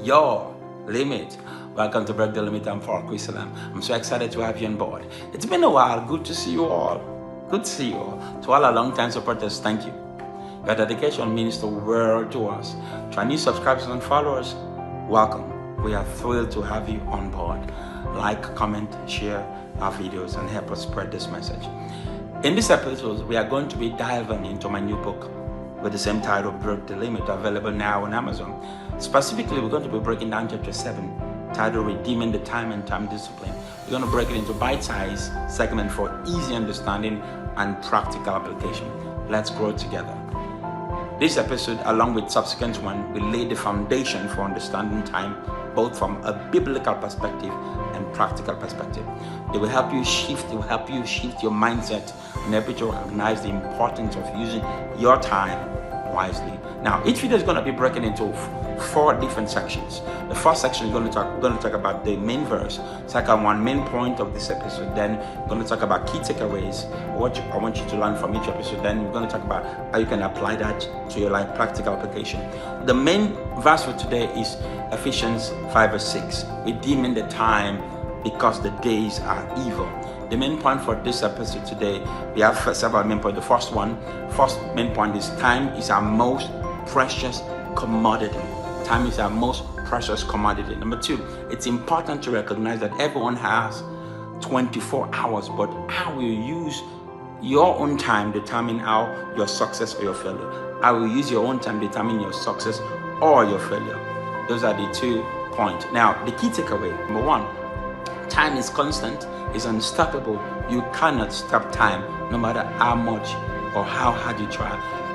your limit. Welcome to Break the Limit. I'm for Chris-Salaam. I'm so excited to have you on board. It's been a while. Good to see you all. Good to see you all. To all our long-time supporters, thank you. Your dedication means the world to us. To our new subscribers and followers, welcome. We are thrilled to have you on board. Like, comment, share our videos, and help us spread this message. In this episode, we are going to be diving into my new book with the same title, Break the Limit, available now on Amazon. Specifically, we're going to be breaking down chapter 7, titled Redeeming the Time and Time Discipline. We're going to break it into bite-sized segments for easy understanding and practical application. Let's grow together. This episode, along with subsequent one, will lay the foundation for understanding time, both from a biblical perspective and practical perspective. It will help you shift your mindset and help you to recognize the importance of using your time wisely. Now, each video is going to be broken into 4 different sections. The first section is we're going to talk about the main verse. Second one, main point of this episode. Then we're going to talk about key takeaways, what I want you to learn from each episode. Then we're going to talk about how you can apply that to your life, practical application. The main verse for today is Ephesians 5 verse 6, redeeming the time because the days are evil. The main point for this episode today, we have several main points. The first main point is time is our most precious commodity. Time is our most precious commodity. Number 2, it's important to recognize that everyone has 24 hours, but how you use your own time determine how your success or your failure. How you use your own time determine your success or your failure. Those are the 2 points. Now, the key takeaway, number 1, time is constant, is unstoppable. You cannot stop time, no matter how much or how hard you try.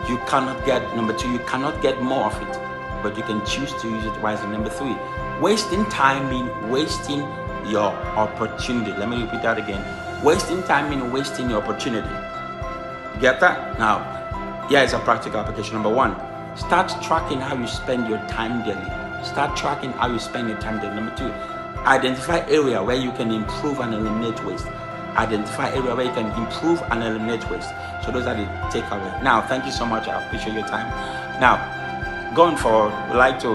You cannot get, number 2, you cannot get more of it, but you can choose to use it wisely. Number 3, wasting time means wasting your opportunity. Let me repeat that again. Wasting time means wasting your opportunity. You get that? Now, here is a practical application. Number 1, start tracking how you spend your time daily. Start tracking how you spend your time daily. Number 2, identify area where you can improve and eliminate waste. Identify area where you can improve and eliminate waste. So those are the takeaways. Now, thank you so much. I appreciate your time. Now, going forward, we'd like to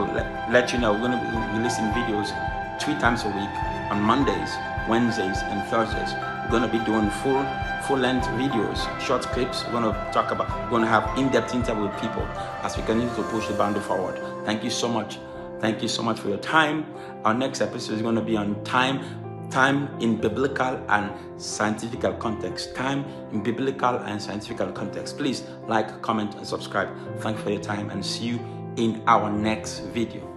let you know we're going to be releasing videos 3 times a week on Mondays, Wednesdays, and Thursdays. We're going to be doing full-length videos, short clips. We're going to have in-depth interview with people as we continue to push the boundary forward. Thank you so much. Thank you so much for your time. Our next episode is going to be on time in biblical and scientific context. Time in biblical and scientific context. Please like, comment, and subscribe. Thank you for your time, and see you in our next video.